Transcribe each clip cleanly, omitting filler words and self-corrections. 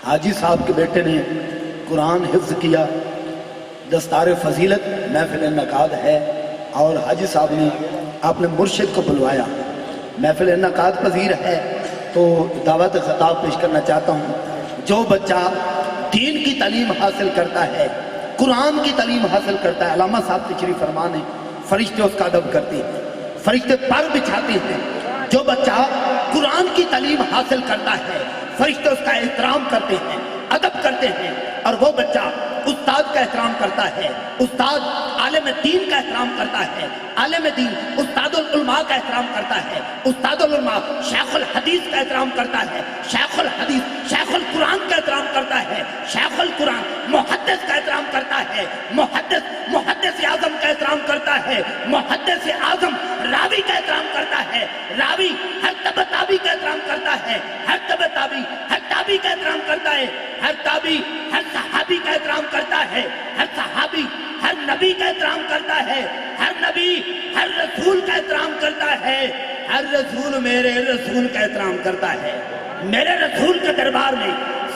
حاجی صاحب کے بیٹے نے قرآن حفظ کیا، دستار فضیلت محفل انعقاد ہے، اور حاجی صاحب نے اپنے مرشد کو بلوایا، محفل انعقاد پذیر ہے، تو دعوت خطاب پیش کرنا چاہتا ہوں۔ جو بچہ دین کی تعلیم حاصل کرتا ہے، قرآن کی تعلیم حاصل کرتا ہے، علامہ صاحب تشریف فرمان ہے، فرشتے اس کا ادب کرتے ہیں، فرشتے پر بچھاتے ہیں۔ جو بچہ قرآن کی تعلیم حاصل کرتا ہے، فرشتے اس کا احترام کرتے ہیں، ادب کرتے ہیں، اور وہ بچہ استاد کا احترام کرتا ہے، استاد عالم دین کا احترام کرتا ہے، عالم دین استاد العلماء کا احترام کرتا ہے، استاد العلماء شیخ الحدیث کا احترام کرتا ہے، شیخ الحدیث شیخ القرآن کا احترام کرتا ہے، شیخ القرآن محدث کا احترام کرتا ہے، محدث اعظم کا احترام کرتا ہے، محدث اعظم راوی کا احترام کرتا ہے، راوی ہر تابعی کا احترام کرتا ہے، ہر تابعی کا احترام کرتا ہے، ہر تابعی ہر صحابی کا احترام کرتا ہے، ہر صحابی ہر نبی کا احترام کرتا ہے، ہر نبی ہر رسول کا احترام کرتا ہے، ہر رسول میرے رسول کا احترام کرتا ہے۔ میرے رسول کے دربار میں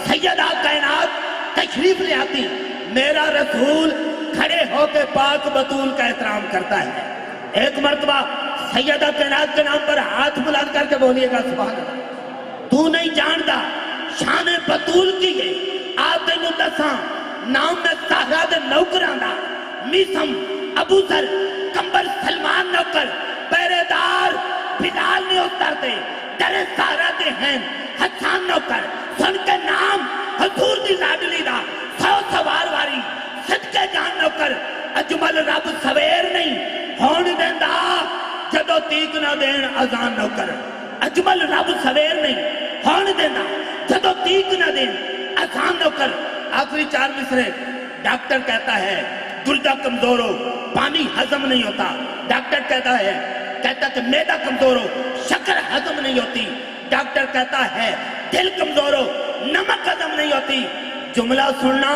سیدہ کائنات تشریف لے آتی، میرا رسول کھڑے ہو کے پاک بطول کا احترام کرتا ہے۔ ایک مرتبہ سیدہ کائنات کے نام پر ہاتھ بلند کر کے بولیے گا سبحان اللہ۔ تو نہیں جانتا شان بطول کی ہے، آتے نو دساں نام میں سہرہ دے نوکران دا، میسم ابو ذر کمبر سلمان نوکر پہرے دار بلال نے اتر دے، درے سہرہ دے ہیں حسان نوکر، سن کے نام حضور دی لاڈلی دا، سو سوار واری صدقے جان نوکر، اجمل رب سویر نہیں ہون دیندہ جدو تیک نہ دین ازان نوکر، اجمل رب سویر نہیں ہون دیندہ جدو تیک نہ دین ازان نوکر۔ آخری چار مصرے ڈاکٹر کہتا ہے گردہ کمزور ہو پانی ہضم نہیں ہوتا، ڈاکٹر کہتا ہے کہ میدا کمزور ہو شکر ہضم نہیں ہوتی، ڈاکٹر کہتا ہے دل کمزور ہو نمک ہضم نہیں ہوتی۔ جملہ سننا،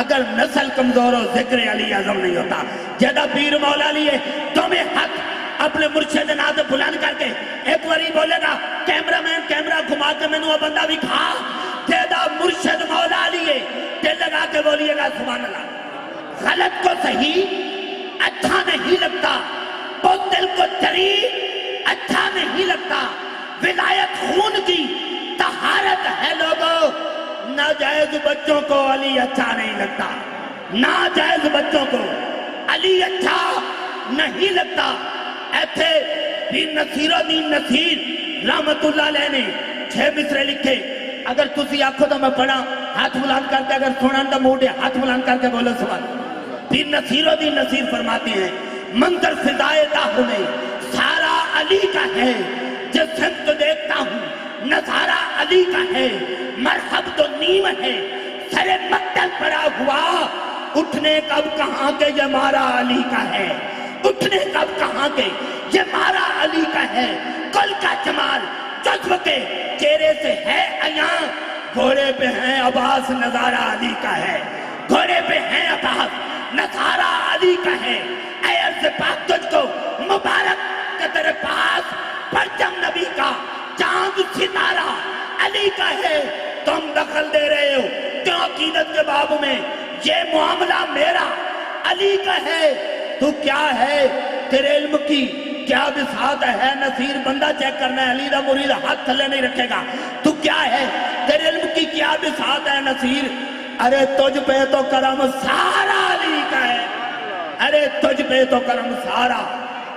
اگر نسل کمزور ہو ذکر علی اعظم نہیں ہوتا۔ جیدہ پیر مولا لیے تمہیں حق اپنے مرشد ناز بلند کر کے ایک وری بولے گا کیمرہ گھما کے میں نے بندہ بھی کھا، جیدہ مرشد مولا لیے دل لگا کے بولیے گا سبحان اللہ۔ غلط کو صحیح اچھا نہیں لگتا، بہت دل کو چری اچھا نہیں لگتا، ولایت خون کی طہارت ہے لوگوں، ناجائز بچوں کو علی اچھا نہیں لگتا، ناجائز بچوں کو علی اچھا نہیں لگتا۔ ایتھے دین نصیر و دین نصیر رحمت اللہ علیہ نے 6 مصرے لکھے، اگر تسی آنکھوں تو میں پڑھا ہاتھ بلند کر کے، اگر سنن تو موڑے ہاتھ بلند کر کے بولو سبحان اللہ۔ دین نصیر و دین نصیر فرماتے ہیں منظر فضائے دہر میں سارا علی کا ہے، جس سمت دیکھتا ہوں نظارہ علی کا ہے، مرحب تو نیم ہے سر مقتل پڑا ہوا، اٹھنے کب کہاں کے یہ مارا علی کا ہے، اٹھنے کب کہاں کے یہ مارا علی کا ہے۔ کل کا جمال جذب کے چہرے سے ہے عیاں، گھوڑے پہ ہیں عباس نظارہ علی کا ہے، گھوڑے پہ ہیں عباس نظارہ علی کا ہے۔ اے عرض پاک تجھ کو مبارک کہ تیرے پاس پرچم نبی کا چاند ستارہ علی کا ہے، تم دخل دے رہے ہو کیوں عقیدت کے باب میں، یہ معاملہ میرا علی کا ہے۔ تو کیا ہے تیرے علم کی کیا بساط ہے نصیر، بندہ چیک کرنا ہے علی دا مرید ہاتھ تھلے نہیں رکھے گا۔ تو کیا ہے تیرے علم کی کیا بساط ہے نصیر، ارے تجھ پہ تو کرم سارا علی کا ہے، ارے تجھ پہ تو کرم سارا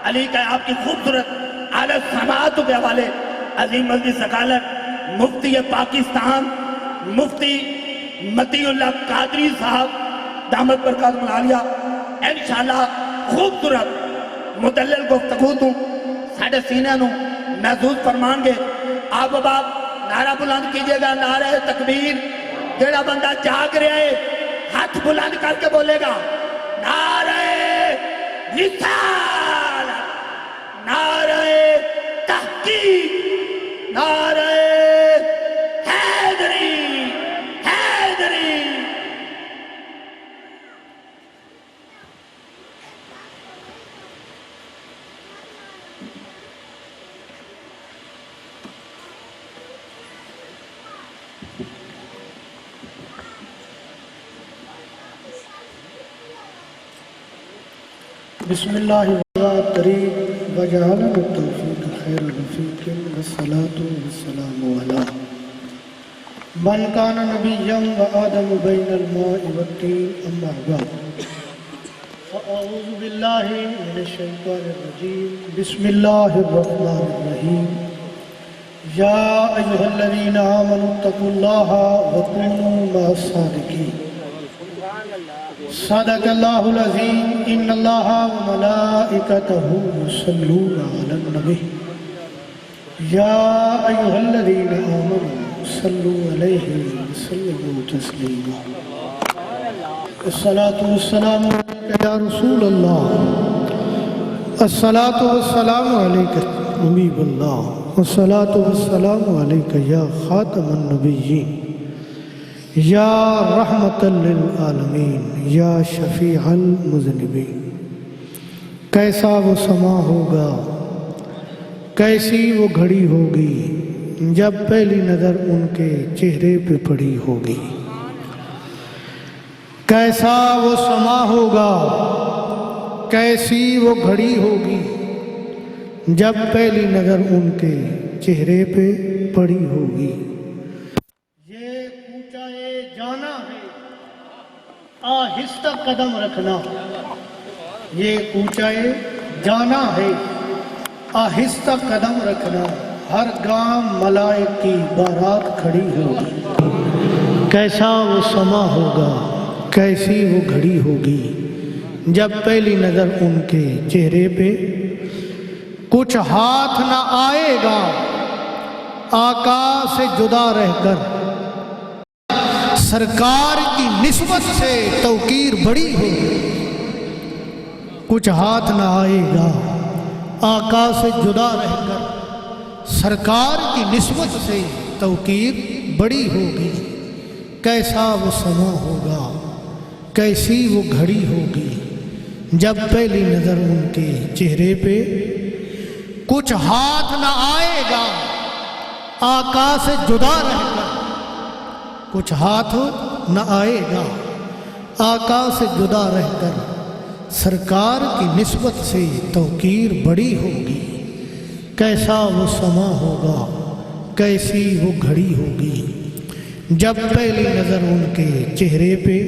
علی کا ہے۔ آپ کی خوبصورت اعلیٰ سماعت کے حوالے عظیم مجلس سکالت مفتی پاکستان مفتی متی اللہ قادری صاحب دامت برکات العالیہ انشاءاللہ خوبصورت مدلل گفتگو تو ساڑھے سینے نو محظوظ فرمان گے۔ آپ باب نعرہ بلند کیجئے گا، نعرہ تکبیر، جیڑا بندہ جاگ رہے ہے ہاتھ بلند کر کے بولے گا نعرہ رسالت، نعرہ تحقیق، نعرہ حیدری، حیدری۔ بسم اللہ الطریق وجعلنا التوفیق خیر رفیق والصلاة والسلام علی من کان نبیا وآدم بین الماء والطین اما بعد فاعوذ باللہ من الشیطان الرجیم بسم اللہ الرحمن الرحیم یا ایہا الذین آمنوا اتقوا اللہ وکونوا مع الصادقین صدق اللہ العظیم ان اللہ وملائکتہ یصلون علی النبی یا ایہا الذین آمنوا صلوا علیہ وسلموا تسلیما الصلاة والسلام علیکہ یا رسول اللہ الصلاة والسلام علیکہ حبیب اللہ الصلاة والسلام علیکہ یا خاتم النبیین یا رحمت للعالمین یا شفیع المذنبین کیسا وہ سما ہوگا کیسی وہ گھڑی ہوگی جب پہلی نظر ان کے چہرے پہ پڑی ہوگی کیسا وہ سما ہوگا کیسی وہ گھڑی ہوگی جب پہلی نظر ان کے چہرے پہ پڑی ہوگی یہ کوچہ جانا ہے آہستہ قدم رکھنا یہ کوچہ جانا ہے آہستہ قدم رکھنا ہر گام ملائک کی بارات کھڑی ہوگی کیسا وہ سما ہوگا کیسی وہ گھڑی ہوگی جب پہلی نظر ان کے چہرے پہ کچھ ہاتھ نہ آئے گا آقا سے جدا رہ کر سرکار کی نسبت سے توقیر بڑی ہوگی کچھ ہاتھ نہ آئے گا آقا سے جدا رہ کر سرکار کی نسبت سے توقیر بڑی ہوگی کیسا وہ سما ہوگا کیسی وہ گھڑی ہوگی جب پہلی نظر ان کے چہرے پہ کچھ ہاتھ نہ آئے گا آقا سے جدا رہ کر کچھ ہاتھ نہ آئے گا آقا سے جدا رہ کر سرکار کی نسبت سے توقیر بڑی ہوگی کیسا وہ سما ہوگا کیسی وہ گھڑی ہوگی جب پہلی نظر ان کے چہرے پہ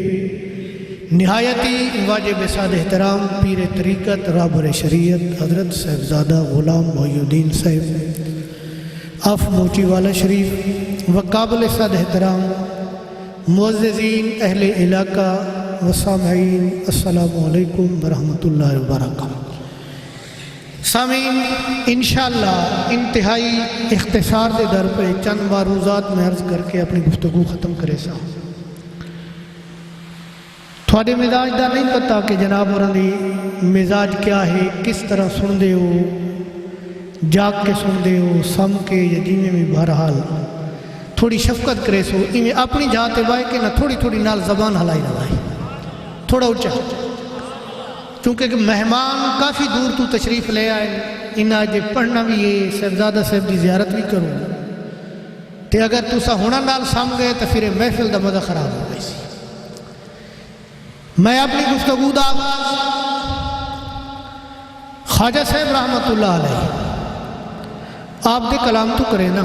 نہایتی واجب ساد احترام پیر طریقت رابر شریعت حضرت صاحبزادہ غلام محی الدین صاحب اف موچی والا شریف و قابل ساد احترام معززین اہل علاقہ و سامعین السلام علیکم ورحمۃ اللہ وبرکاتہ سامعین انشاءاللہ انتہائی اختصار دے در پہ چند معروضات میں عرض کر کے اپنی گفتگو ختم کرے سا تھوڑے مزاج دا نہیں پتا کہ جناب اور دی مزاج کیا ہے کس طرح سن دے ہو جاگ کے سن دے ہو سم کے یجیمے میں بہرحال تھوڑی شفقت کرے سو انہیں اپنی جاتے بائے کہ نہ تھوڑی تھوڑی نال زبان ہلائی نہ بائے تھوڑا اچھا چونکہ مہمان کافی دور تو تشریف لے آئے انہاں جے پڑھنا بھی ہے صاحبزادہ صاحب دی زیارت بھی کروں تے اگر تو سا ہونا نال سام گئے تو پھر محفل دا مزہ خراب ہو گئی سی میں اپنی گفتگو دا آغاز خواجہ صاحب رحمت اللہ علیہ آپ دے کلام تو کرے نا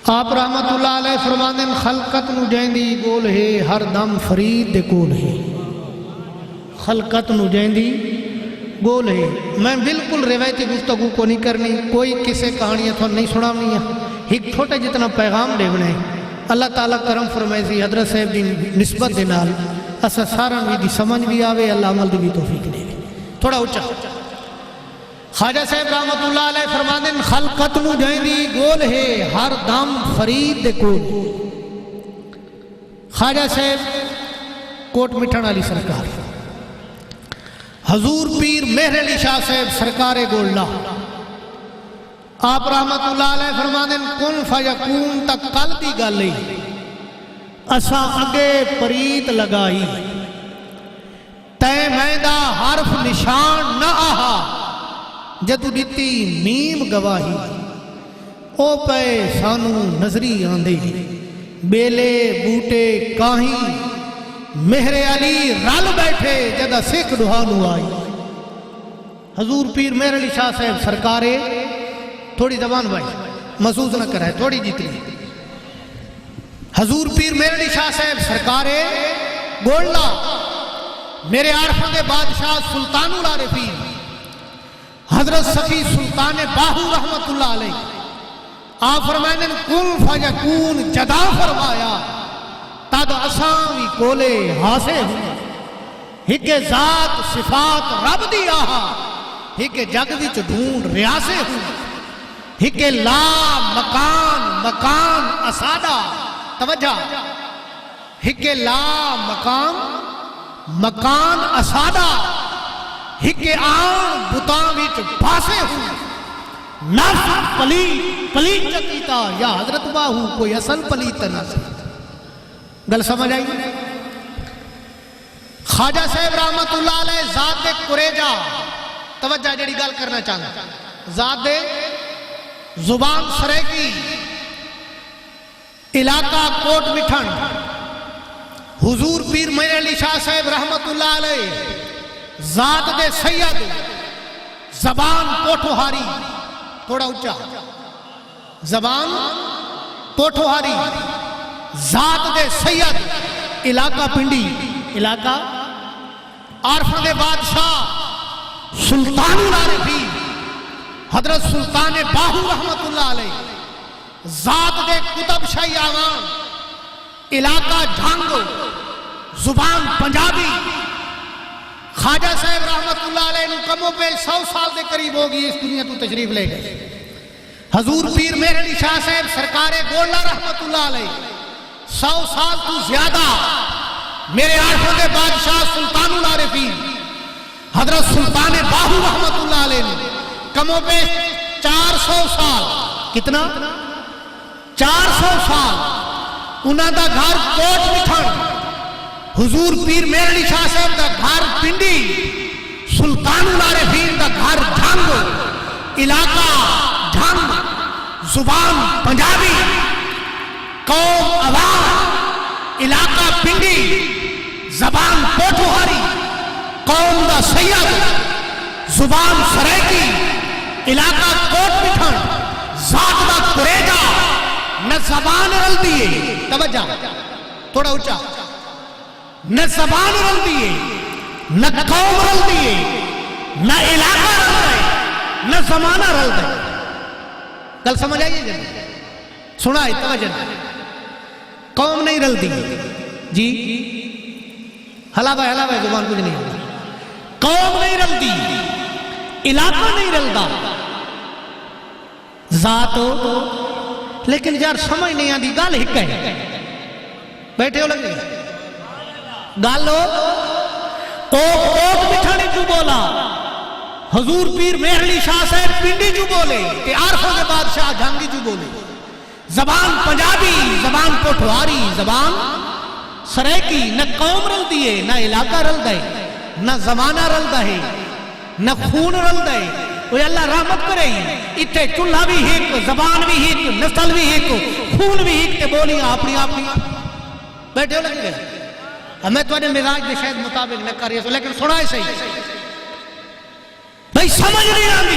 آپ رحمت اللہ علیہ فرماندن خلقت نو جیندی گول ہے ہر دم فرید دے کول ہے خلقت نو جیندی گول ہے میں بالکل روایتی گفتگو کو نہیں کرنی کوئی کسے کہانیاں تو نہیں سناونی ہے ایک چھوٹے جتنا پیغام دے بنے اللہ تعالیٰ کرم فرمائے سی حضرت صاحب دی نسبت دے نال اسا سارا دی سمجھ بھی آوے اللہ عمل دی بھی توفیق دے تھوڑا اچھا خواجہ صاحب رحمت اللہ علیہ فرماندن خلقت نو جیندی گول ہے ہر دم فرید دے کول خواجہ صاحب کوٹ مٹھن علی سرکار حضور پیر مہر علی شاہ صاحب سرکار گولڈا آپ رحمت اللہ علیہ فرماندن کن فیکون تک کل دی گالی اسا اگے پریت لگائی تے میدہ حرف نشان نہ آہا جدو دیتی میم گواہی او پے سانو نظری آندے بیلے بوٹے کاہیں مہر علی رل بیٹھے جدا سکھ ڈہانو آئی حضور پیر مہر علی شاہ صاحب سرکارے تھوڑی زبان بھائی محسوس نہ کرائے تھوڑی جتنی حضور پیر مہر علی شاہ صاحب سرکارے گولڈا میرے عارفوں کے بادشاہ سلطان العارفین حضرت صفی سلطان باہو رحمت اللہ علیہ آپ فرمائیں کن فیکون جدا فرمایا تد اساوی کولے ہاسے ہوں ہک ذات صفات رب دی آہا ہک جگ وچ ڈھونڈ ریاسے ہوں ہک لا مکان مکان اسادہ توجہ ہک لا مکان مکان اسادہ ہک آن بتاں وچ باسے ہوں نفس پلیت چکیتا یا حضرت باہو کوئی اصل پلیت نہیں گل سمجھ آئی خواجہ صاحب رحمت اللہ علیہ ذات قریجہ توجہ جڑی گل کرنا چاہتا ذات زبان سریکی علاقہ کوٹ مٹھن حضور پیر مہر علی شاہ صاحب رحمت اللہ علیہ ذات دے سید زبان پوٹھوہاری تھوڑا اونچا زبان پوٹھوہاری ذات دے سید علاقہ پنڈی علاقہ عارفوں دے بادشاہ سلطان العارفین حضرت سلطان باہو رحمت اللہ علیہ ذات دے کتب شاہی آوان علاقہ جھانگو زبان پنجابی خواجہ صاحب رحمت اللہ علیہ نے کموں پہ 100 سال دے قریب ہوگی اس دنیا تو تشریف لے گئے حضور پیر مہر علی شاہ صاحب سرکار گولڈا رحمت اللہ علیہ 100 سال تو زیادہ میرے عارفوں کے بادشاہ سلطان العارفین حضرت سلطان باہو رحمت اللہ علیہ نے کموں پہ 400 سال کتنا 400 سال انہاں دا گھر کوٹ مٹھن حضور پیر مہر علی شاہ صاحب دا گھر پنڈی سلطان العارفین دا گھر جھانگو علاقہ جھانگ زبان پنجابی قوم عوام علاقہ پنڈی زبان پوٹھوہاری قوم دا سید زبان سریکی علاقہ کوٹ مٹھن ذات دا قریجہ نہ زبان رل دیئے توجہ تھوڑا اونچا نہ زبان رل دیئے نہ قوم رل دیئے نہ علاقہ رل دے نہ زمانہ رل دے گل سمجھ آئیے جب سنا ہے توجہ قوم نہیں رل دی جی حلا بھائی زبان کچھ نہیں ہوتا قوم نہیں رل دی علاقہ نہیں رل دا ذات لیکن یار سمجھ نہیں آتی گل ہک ہے بیٹھے ہو لگے گل کوٹ مٹھانے جو بولا حضور پیر مہر علی شاہ صاحب پنڈی جو بولے کہ عارفوں کے بادشاہ جھانگی جو بولے زبان پنجابی زبان پوٹھواری زبان سریکی نہ قوم رل دیئے نہ علاقہ رل دے نہ زمانہ رل دے نہ خون رل دے وہ اللہ رحمت کرے اتھے چلہ بھی ہیک زبان بھی ہیک نسل بھی ہیک خون بھی ہیک تے بولی اپنی بیٹھے ہو لگے گئے ہمیں تو انہیں مزاج دے شاید مطابق نہ کر رہے لیکن سنائے صحیح بھئی سمجھ نہیں آنی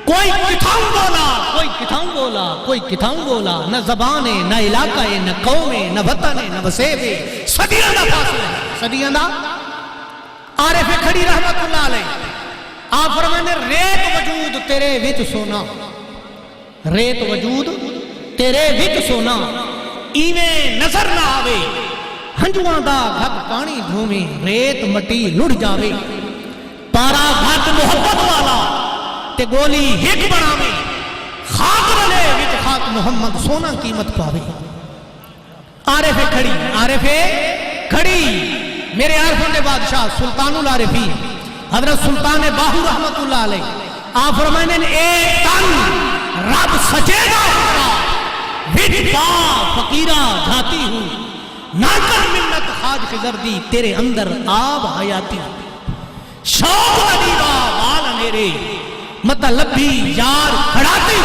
کوئی کتھاؤں بولا کوئی کتھاؤں بولا کوئی کتھاؤں بولا نہ زبان ہے نہ علاقہ ہے نہ قوم ہے نہ وطن ہے نہ وسیب ہے صدیاں دا فاصلہ ہے صدیاں دا عارف کھڑی رحمت اللہ علیہ آپ فرمانے ریت وجود تیرے وچ سونا ریت وجود تیرے وچ سونا ایویں نظر نہ آوے ہنجوان دا گھت پانی دھومے ریت مٹی لڑ جاوے پارا گھت محبت والا تے گولی ہک بناوے خاک رلے وچ خاک محمد سونا قیمت پاوے عارف کھڑی میرے عارفوں کے بادشاہ سلطان العارفین حضرت سلطان باہو رحمت اللہ علیہ آپ فرمائنے ایک تن رب سچے گا وچ فقیرہ جاتی ہوں نہ کر منت خاج خضر دی تیرے اندر آب حیاتی شوق علیوہ والا میرے مطلبی یار کھڑاتی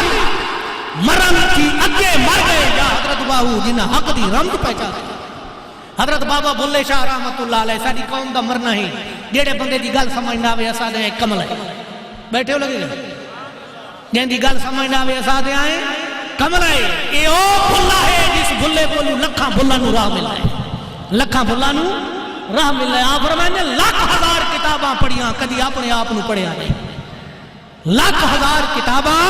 مرم کی اگے مر گئے یا حضرت باہو جنہ حق دی رمض پہچاتے حضرت بابا بلے شاہ رحمت اللہ علیہ ساری قوم دا مرنا ہی جیڑے بندے دی گل سمجھ نہ آوے اساں دے کمل ہے بیٹھے ہو لگے جن دی گل سمجھ نہ آوے اساں دے آئے کمل ہے اے او بھلا ہے جس بھلے کولوں لکھاں بھلاں نوں راہ ملدا ہے لکھاں بھلاں نوں راہ ملدا ہے آپ فرماندے لاکھ ہزار کتاباں پڑھیاں کدی اپنے آپ نوں پڑھیا نہیں لاکھ ہزار کتاباں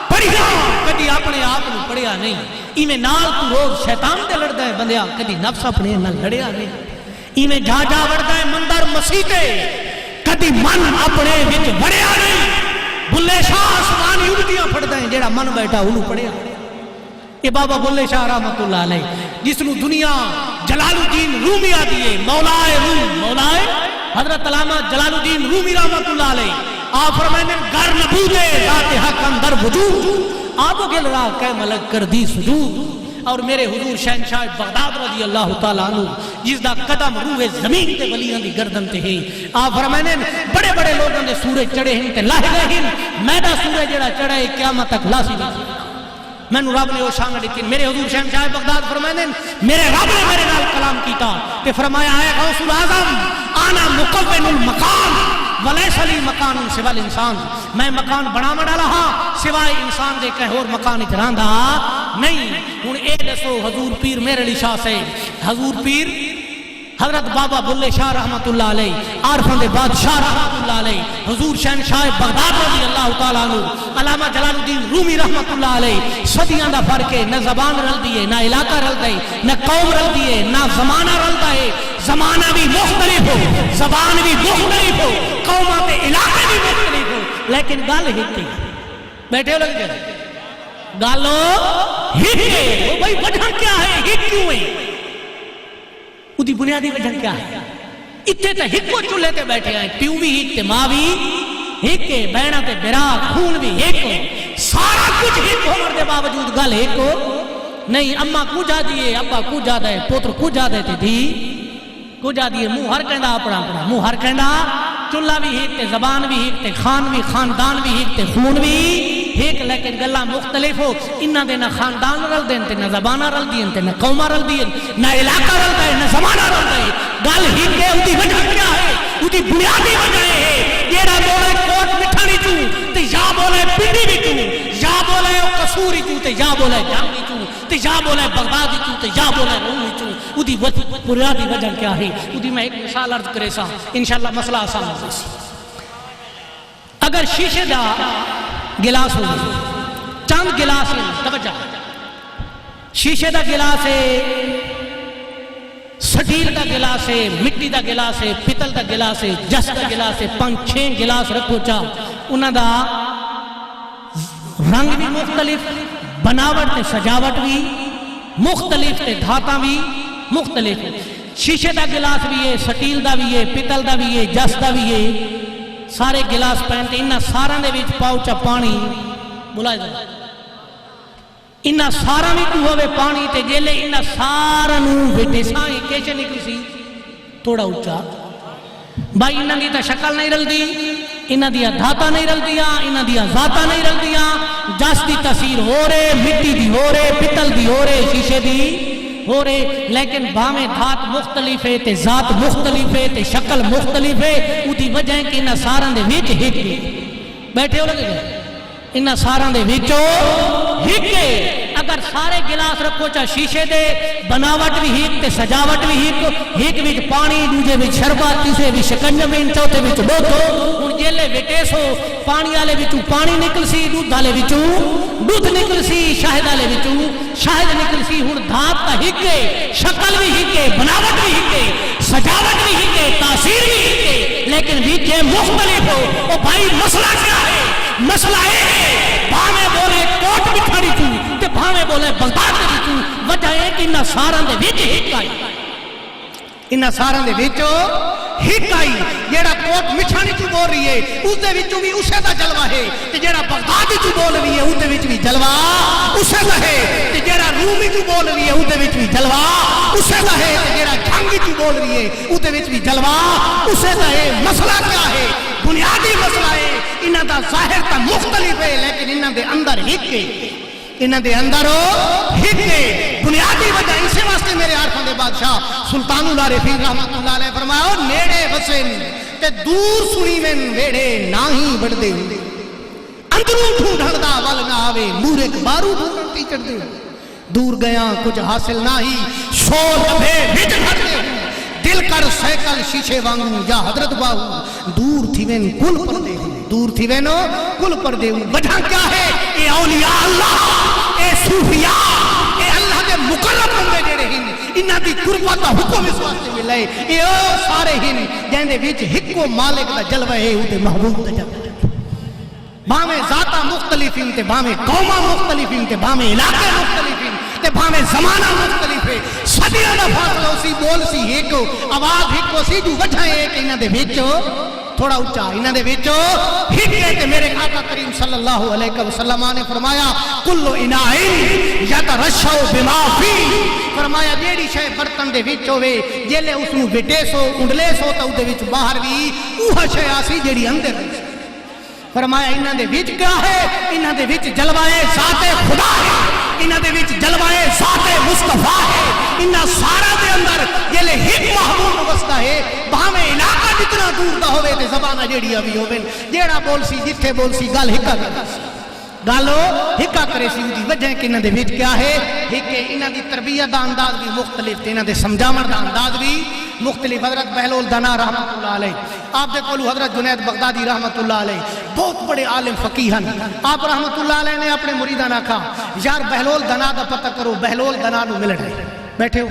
پڑھیاں کدی اپنے آپ نوں پڑھیا نہیں ایویں نال تو روز شیطان تے لڑدا ہے بندیا کدی نفس اپنے نال لڑیا نہیں ایویں جا جا وڑدا ہے مندر مسیح تے کدی من اپنے وچ وڑیا نہیں بلے شاہ آسمانی اردیاں پڑھدا ہے جیڑا من بیٹھا اونوں پڑھیا یہ بابا بلے شاہ رحمت اللہ علیہ جس نو دنیا جلال الدین رومی آدھی ہے مولائے روم مولائے حضرت علامہ جلال الدین رومی رحمت اللہ علیہ آپ فرمائیں گر نبودے ذات حق اندر وجود آپ گل را کہ ملک کر دی سجود اور میرے حضور شہنشاہ بغداد رضی اللہ تعالیٰ عنہ جس دا قدم روح زمین تے ولیاں دی گردن تے ہے آپ فرمائیں بڑے بڑے لوگوں دے سورج چڑھے ہیں تے لاہ گئے ہیں میڈا سورج جڑا چڑھا ہے قیامت تک لاسی نہیں میں نے رب نے وہ شان دیتی میرے حضور شہنشاہ بغداد فرمائیں میرے رب نے میرے نال کلام کیتا تے فرمایا ہے غوث الاعظم انا مکون المکان ولیس لی مکان سوا الانسان میں مکان بنا مڑا رہا سوائے انسان دے کہ اور مکان اتراندا نہیں ہن اے دسو حضور پیر میرے علی شاہ سے حضور پیر حضرت بابا بلے شاہ رحمت اللہ علیہ عارفان دے بادشاہ رحمت اللہ علیہ حضور شہنشاہ بغداد رضی اللہ تعالیٰ عنہ علامہ جلال الدین رومی رحمت اللہ علیہ صدیاں دا فرق ہے نہ زبان رل دیئے نہ علاقہ رل دے نہ قوم رل دیئے نہ زمانہ رل دے زمانہ بھی مختلف ہو زبان بھی مختلف ہو قومہ تے علاقہ بھی مختلف ہو لیکن گال ہی بیٹھے ہو لگ جائے گالو ہی وہ بھائی وجہ کیا ہے ہی کیوں ہے دی بنیادی وجہ کیا ہے اتنے تے ہکو چولہے تے بیٹھے ہیں پیو بھی ہک تے ماں بھی ہک بہنا تے برا خون بھی ہک سارا کچھ ہک ہونے دے باوجود گل ہک نہیں اما کو جا دیئے ابا کو جا دے پوتر کو جا دے تے دی کو جا دیئے منہ ہر کہندا اپنا اپنا منہ ہر کہندا چولہا بھی ہک تے زبان بھی ہک تے خان بھی خاندان بھی ہک تے خون بھی ایک لیکن گلہ مختلف ہو انہاں دے نہ خاندان رل دیں تے نہ زبانہ رل دیں تے نہ قومہ رل دیں نہ علاقہ رل دیں نہ زمانہ رل دیں گل ہی کے اُدھی وجہ کیا ہے اُدھی بنیادی وجہ ہے جیڑا بولے کوٹ مٹھانی چوں تے یا بولے پنڈی بھی چوں یا بولے قصوری چوں تے یا بولے جانگی چوں تے یا بولے بغدادی چوں تے یا بولے رومی چوں اُدھی بنیادی وجہ کیا ہے اُدھی میں ایک مثال عرض کرے سا انشاءاللہ مسئلہ آسان ہوگی اگر شیشے دا گلاس ہو چند گلاس ہے توجہ شیشے دا گلاس ہے سٹیل دا گلاس ہے مٹی دا گلاس ہے پتل دا گلاس ہے جس دا گلاس ہے 5-6 گلاس رکھو چاہ انہاں دا رنگ بھی مختلف بناوٹ تے سجاوٹ بھی مختلف تے دھاتا بھی مختلف شیشے دا گلاس بھی ہے سٹیل دا بھی ہے پتل دا بھی ہے جس دا بھی ہے سارے گلاس پہنتے انہاں ساراں دے وچ پاؤچا پانی بلائے دے انہاں ساراں وچ ہوے پانی تے جیلے انہاں ساراں نوں وچ سائیں کیسے نکلی سی تھوڑا اونچا بھائی انہاں دی تے شکل نہیں رلدی انہاں دی دھاتا نہیں رلدیاں انہاں دی ذاتاں نہیں رلدیاں جس دی تاثیر ہو رہے مٹی دی ہو رہے پتل دی ہو رہے شیشے دی ہو رہے لیکن بھاویں دھات مختلف ہے تے ذات مختلف ہے تے شکل مختلف ہے اُدھی وجہ ہے کہ انہاں ساراں دے وچ ہک بیٹھے ہو لگے گئے انہاں ساراں دے وچوں ہک اگر سارے گلاس رکھو چاہ شیشے دے بناوٹ بھی ہک تے سجاوٹ بھی ہک وچ پانی دوجے وچ شربت تیسرے وچ شکنجمین چوتھے وچ بوتو ہن جیلے وٹیسو پانی والے وچوں پانی نکل سی دودھ والے وچوں دودھ نکل سی شہد والے وچوں شہد نکل سی ہن دھات تا ہک شکل بھی ہک بناوٹ بھی ہک سجاوٹ بھی ہک تاثیر بھی ہک لیکن وچ مختلف ہو او بھائی مسئلہ کیا ہے مسئلہ ہے بھاویں بولے کوٹ مٹھاڑی چوں تے بھاویں بولے بغداد دی چوں وجہ ہے کہ انہاں ساراں دے وچ ہک آئی انہاں ساراں دے وچوں ہک آئی جیڑا کوٹ مٹھاڑی چوں بول رہی ہے اس دے وچوں بھی اسے دا جلوہ ہے تے جیڑا بغداد چوں بول رہی ہے اس دے وچ بھی جلوہ اسے دا ہے تے جیڑا رومی چوں بول رہی ہے اس دے وچ بھی جلوہ اسے دا ہے تے جیڑا جھنگی چوں بول رہی ہے اس دے وچ بھی جلوہ اسے دا ہے مسئلہ کیا ہے بنیادی مسئلہ ہے انہاں دا ظاہر تا مختلف ہے لیکن انہاں دے اندر ہک ہے انہاں دے اندر ہک ہے بنیادی وجہ اسے واسطے میرے عارفاں دے بادشاہ سلطان العارفین رحمت اللہ علیہ فرمایا نیڑے وسن تے دور سنی من ویڑے نہ ہی بڑھدے اندروں ڈھونڈن دا ول نہ آوے مورے بارو ڈھونڈن تی چڑھ دے دور گیا کچھ حاصل نہ ہی شور دبے وچ کھڑ دے دل کر سیکل شیشے وانگوں یا حضرت باہو دور تھی وین کل پر دے دور تھی وینو کل پر دے وجہ کیا ہے اے اولیاء اللہ اے صوفیاء اے اللہ کے مقرب بندے جڑے ہیں انہاں دی قربت دا حکم اس واسطے ملے اے او سارے ہیں جہندے وچ ہکو مالک دا جلوہ ہے او تے محبوب دا جلوہ باہمیں ذاتہ مختلف ہیں تے باہمیں قومہ مختلف ہیں تے باہمیں علاقے مختلف ہیں تے باہمیں زمانہ مختلف ہے صدیوں دا فاصلہ سی بول سی ایک آواز ایک سی جو وجہ ہے کہ انہاں دے وچ تھوڑا اونچا انہاں دے وچ ہک ہے تے میرے آقا کریم صلی اللہ علیہ وسلم نے فرمایا کل اناء یترشح بما فی فرمایا جیڑی شے برتن دے وچ ہوے جیلے اس نوں وڈے سو انڈلے سو تے اودے وچ باہر وی اوہ شے آسی جیڑی اندر ہے فرمایا انہاں دے وچ کیا ہے انہاں دے وچ جلوہ ذات خدا ہے انہاں دے وچ جلوہ ذات مصطفیٰ ہے انہاں سارا دے اندر جلے ہک محبوب وستا ہے بھاویں علاقہ جتنا دور دا ہوئے تے زبانہ جیڑی ابھی ہوئے جیڑا بول سی جتھے بول سی گل ہکا کرے گالو ہکا کرے سی دی وجہ کہ انہاں دے وچ کیا ہے ہکے انہاں دی تربیت دا انداز بھی مختلف تے انہاں دے سمجھاون دا انداز بھی مختلف حضرت بہلول دنا رحمت اللہ علیہ آپ دے کولو حضرت جنید بغدادی رحمت اللہ علیہ بہت بڑے عالم فقیہ ہیں آپ رحمت اللہ علیہ نے اپنے مریدان کہا یار بہلول دنا دا پتہ کرو بہلول دنا نو ملنا ہے بیٹھے ہو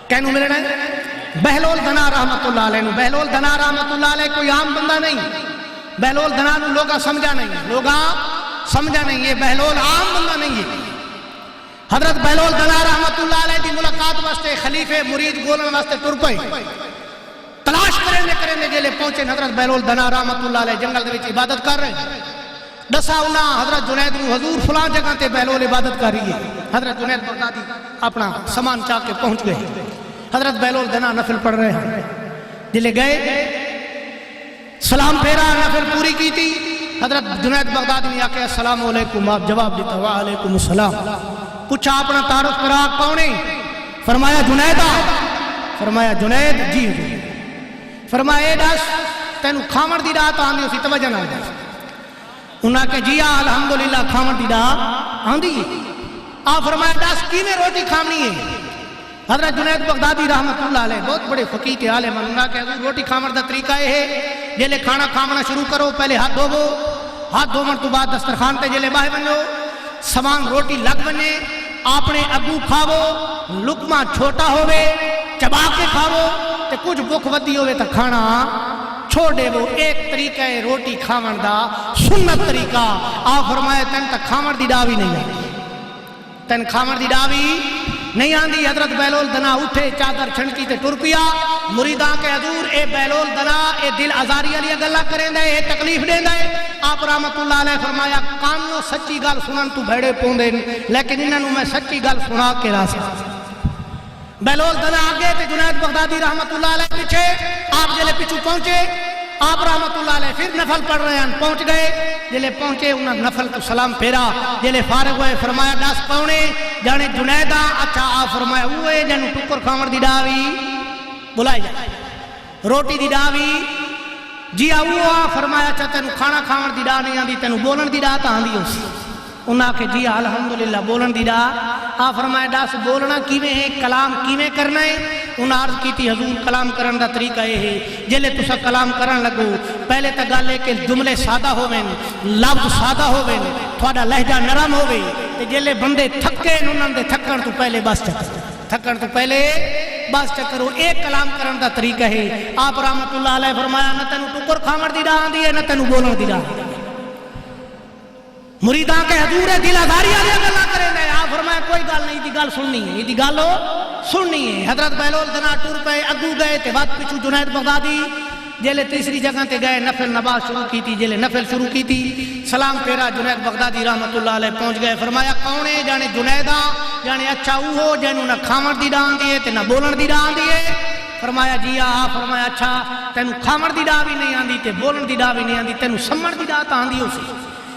کہنو ملنا ہے بہلول دنا رحمت اللہ علیہ نو بہلول دنا رحمت اللہ علیہ کوئی عام بندہ نہیں بہلول دنا نو لوگا سمجھا نہیں یہ بہلول عام بندہ نہیں ہے حضرت بہلول دنا رحمت اللہ علیہ دی ملاقات واسطے خلیفے مرید بولن واسطے تر پئے تلاش کرنے جیلے پہنچے حضرت بہلول دنا رحمت اللہ علیہ جنگل دے وچ عبادت کر رہے ہیں دسا انہاں حضرت جنید نو حضور فلاں جگہ تے بہلول عبادت کر رہی ہے حضرت جنید بغدادی اپنا سامان چاک کے پہنچ گئے حضرت بہلول دنا نفل پڑھ رہے ہیں جلے گئے سلام پھیرا نفل پوری کی تھی حضرت جنید بغدادی نے آکے السلام علیکم آپ جواب دیتا وعلیکم السلام پوچھا اپنا تعارف کرا کونے فرمایا جنیدہ فرمایا جنید جی فرمایا اے دس تینو کھامر دی رات آندی اسی توجہ نہ دس انہاں کہ جی الحمدللہ کھامر دی رات آندی آپ فرمایا دس کی میں روٹی کھامنی ہے حضرت جنید بغدادی رحمت اللہ علیہ بہت بڑے فقیہ کے عالم انہاں کہ روٹی کھامر دا طریقہ ہے جیلے کھانا کھامنا شروع کرو پہلے ہاتھ دھوو ہاتھ دھومن تو بعد دسترخوان تے جیلے باہر بنو سامان روٹی لگ بنے اپنے اگو کھاو لقمہ چھوٹا ہوئے چبا کے کھاو تے کچھ بھوک ودی ہوئے تا کھانا چھوڑے وہ ایک طریقہ ہے روٹی کھاون دا سنت طریقہ آپ فرمائے تن تا کھاون دی ڈاوی نہیں آندی تن کھاون دی ڈاوی نہیں آندی حضرت بہلول دنا اٹھے چادر چھنکی تے ٹر پیا مریداں کے حضور اے بہلول دنا اے دل ازاری علی گلا کریں دے اے تکلیف دیں دے آپ رحمت اللہ علیہ فرمایا کانوں سچی گل سنن تو بھیڑے پوندے لیکن انہوں میں سچی گل سنا کے راسا بہلول دنا آگے تے جنید بغدادی رحمت اللہ علیہ پیچھے آپ جلے پیچھو پہنچے آپ رحمت اللہ علیہ پھر نفل پڑھ رہے ہیں پہنچ گئے جلے پہنچے انہوں نفل تو سلام پھیرا جلے فارغ ہوئے فرمایا دس پونے جانے جنیدہ اچھا آپ فرمایا ہوئے جانو ٹکر کھامر دی ڈاوی بلائی جائے روٹی دی ڈاوی جی آؤ فرمایا اچھا تینو کھانا کھامر دی ڈا نہیں آندی تینو بولن دی ڈا تا آندی ہو سی انہاں کہ جی الحمدللہ بولن دی ڈا آپ فرمایا دس بولنا کیویں ہے کلام کیویں کرنا ہے انہاں عرض کی تھی حضور کلام کرن دا طریقہ یہ ہے جلے تسا کلام کرن لگو پہلے تا گل ہے کہ جملے سادہ ہوویں لفظ سادہ ہوویں تھوڑا لہجہ نرم ہووے تے جلے بندے تھکے انہاں دے تھکن تو پہلے بس تھکن تو پہلے بس چکرو ایک کلام کرن دا طریقہ ہے آپ رحمت اللہ علیہ فرمایا نہ تینو ٹکر کھامر دی ڈا آندی ہے نہ تینو بولن دی ڈا مریداں کے حضور دل آزاری آلیا گلا کریں دے آپ فرمایا کوئی گل نہیں دی گل سننی ہے یہ دی گل سننی ہے حضرت بہلول دنا ٹور پہ اگو گئے تے وقت پچھو جنید بغدادی جیلے تیسری جگہ تے گئے نفل نماز شروع کی تھی جیلے نفل شروع کی تھی سلام پھیرا جنید بغدادی رحمت اللہ علیہ پہنچ گئے فرمایا کونے جانے جنیدہ جانے اچھا اوہو جانو نہ کھامر دی ڈان دیئے تے نہ بولن دی ڈان دیئے فرمایا جی فرمایا اچھا تینو کھامر دی ڈا بھی نہیں آندی تے بولن دی ڈا بھی نہیں آندی تینو سمر دی ڈا تا آندی ہو سی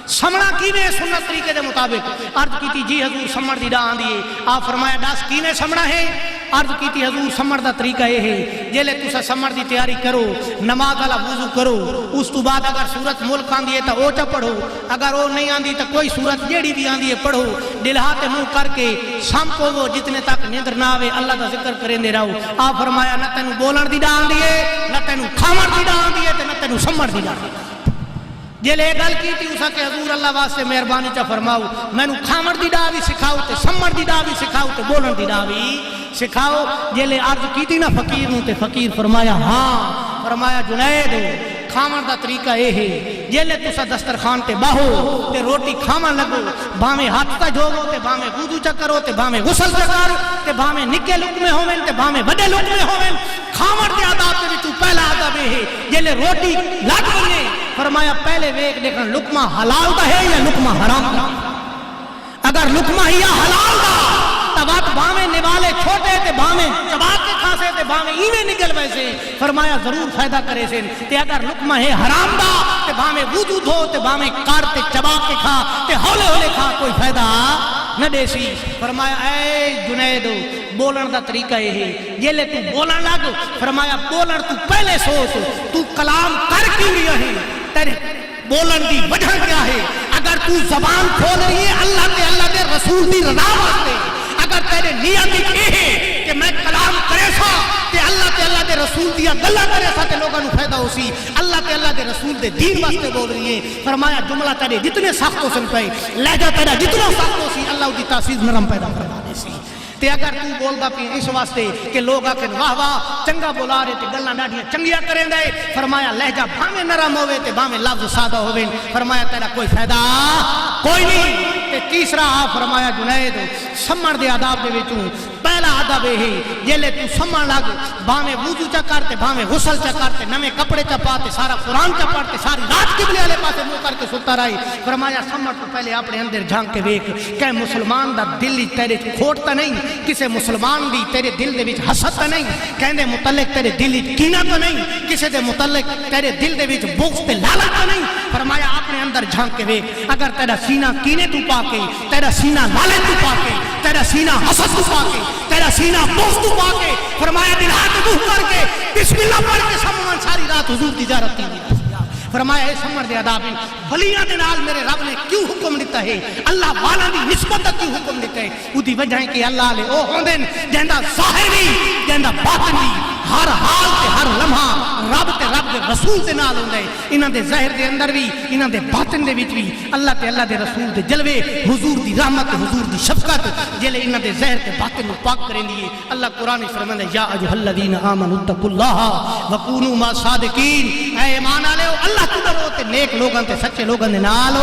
سمنا کینے سنت طریقے دے مطابق عرض کیتی جی حضور سمڑ دی ڈاں دیے آپ فرمایا دس کینے سمنا ہے عرض کیتی حضور سمڑ دا طریقہ یہ ہے جیلے تسا سمڑ دی تیاری کرو نماز والا وضو کرو اس تو بعد اگر صورت ملک آندی ہے تو او چا پڑھو اگر وہ نہیں آندی تو کوئی صورت جیڑی بھی آندی ہے پڑھو دلہات منہ کر کے سم کو وہ جتنے تک نیندر نہ آوے اللہ دا ذکر کریں دے رہو آپ فرمایا نہ تینو بولن دی ڈاں دیے نہ تینو کھامن دی ڈاں دیے نہ تینو سمڑ دی ڈاں دیے جیلے گل کی تھی اسا کہ حضور اللہ واسطے مہربانی چا فرماؤ میں نو کھامر دی ڈا بھی سکھاؤ تے سمر دی ڈا بھی سکھاؤ تے بولن دی ڈا بھی سکھاؤ جیلے عرض کی تھی نا فقیر نو تے فقیر فرمایا ہاں فرمایا جنید کھامر دا طریقہ یہ ہے جیلے تسا دسترخوان تے باہو تے روٹی کھامن لگو بھاویں ہاتھ تا جھوگو تے بھاویں وضو چا کرو تے بھاویں غسل چا کرو تے بھاویں نکے لقمے ہوویں تے بھاویں وڈے لقمے ہوویں کھامر دے آداب دے وچوں پہلا آداب یہ ہے جیلے روٹی لگ بنے فرمایا پہلے ویک دیکھن لقمہ حلال دا ہے یا لقمہ حرام دا اگر لقمہ ہی حلال دا تبات بھاویں نوالے چھوٹے تے بھاویں چبا کے کھاسے تے بھاویں ایویں نکل ویسے فرمایا ضرور فائدہ کرے سے تے اگر لقمہ ہے حرام دا تے بھاویں وضو دھو تے بھاویں کار تے چبا کے کھا تے ہولے ہولے کھا کوئی فائدہ نہ دے سی فرمایا اے جنید بولن دا طریقہ یہ ہے جیلے تو بولن لگ فرمایا بولن تو پہلے سوچ تو کلام کر کیوں رہی ہے تیرے بولن دی وجہ کیا ہے اگر تو زبان کھول رہی ہے اللہ دے رسول دی رضا واسطے اگر تیرے نیت یہ ہے کہ میں کلام کرے سا تے اللہ دے رسول دیا گلا کرے سا تے لوگوں کو فائدہ ہو سی اللہ دے رسول دے دین واسطے بول رہی ہے فرمایا جملہ تیرے جتنے سخت ہو سن پے لہجہ تیرا جتنا سخت ہو سی اللہ دی تاثیر نرم پیدا کروا دے سی تے اگر تو بولدا پی اس واسطے کہ لوگ آکھن واہ واہ چنگا بولا رہے تے گلاں ڈاڈیاں چنگیاں کریں دے فرمایا لہجہ بھاویں نرم ہوے تے بھاویں لفظ سادہ ہوے فرمایا تیرا کوئی فائدہ کوئی نہیں تے تیسرا فرمایا جنید سمن دے آداب دے وچوں پہلا آداب ہے جیلے تو سمن لگ بھاویں وضو چا کر تے بھاویں غسل چا کر تے نویں کپڑے چا پا تے سارا قرآن چا پڑھ تے ساری رات قبلے والے پاسے منہ کر کے ستا رہی فرمایا سمن تو پہلے اپنے اندر جھانک کے ویکھ کہ مسلمان دا دل ہی تیرے کھوٹ تا نہیں کسے مسلمان بھی تیرے دل دے وچ حسد تا نہیں کہندے متعلق تیرے دل وچ کینہ تا نہیں کسے دے متعلق تیرے دل دے وچ بغض تے لالچ تا نہیں فرمایا اپنے اندر جھانک کے ویکھ اگر تیرا سینہ کینے تو پا کے تیرا سینہ لالچ تو پا کے تیرا سینہ حسد تو پا کے تیرا سینہ بغض تو پا کے فرمایا دل ہاتھ منہ کر کے بسم اللہ پڑھ کے سمن ساری رات حضور تجارت کی فرمایا اے سمر دے آداب ولیاں دے نال میرے رب نے کیوں حکم دیتا ہے اللہ والا دی نسبت کیوں حکم دیتا ہے اودی وجہ ہے کہ اللہ علیہ او ہوندے جیندا ظاہری جیندا باطنی ہر حال تے ہر لمحہ رب دے رسول دے نال ہوندا ہے انہاں دے ظاہر دے اندر بھی انہاں دے باطن دے وچ بھی اللہ دے رسول دے جلوے حضور دی رحمت حضور دی شفقت جلے انہاں دے ظاہر تے باطن نو پاک کریں دی اللہ قرآن وچ فرماندا ہے یا ایھا الذین آمنوا اتقوا اللہ وکونوا مع الصادقین اے ایمان والےو اللہ تو ڈرو تے نیک لوگاں تے سچے لوگاں دے نال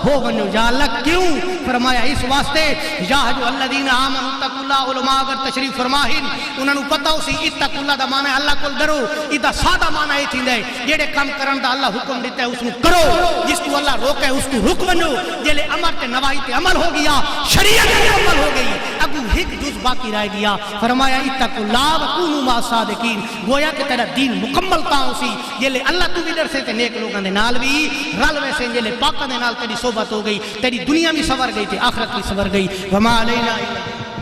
ہو ونجو یا اللہ کیوں فرمایا اس واسطے یا ایھا الذین آمنوا اتقوا اللہ علماء اگر تشریف فرمائیں انہاں نو پتہ ہو سی اتقوا اللہ دا معنی اللہ کول ڈرو ادا سادہ معنی یہ تھیندا ہے جڑے کام کرن دا اللہ حکم دیتا ہے اس نو کرو جس کو اللہ روکے اس کو رک ونجو جلے امر تے نواہی تے عمل ہو گیا شریعت تے عمل ہو گئی ابو ایک جز باقی رہ گیا فرمایا اتقوا اللہ وکونوا مع الصادقین گویا کہ تیرا دین مکمل تا ہوسی جلے اللہ تو بھی ڈر سے تے نیک لوگاں دے نال بھی رل ویسے جلے پاکاں دے نال تیری صحبت ہو گئی تیری دنیا بھی سنور گئی تے آخرت بھی سنور گئی وما علینا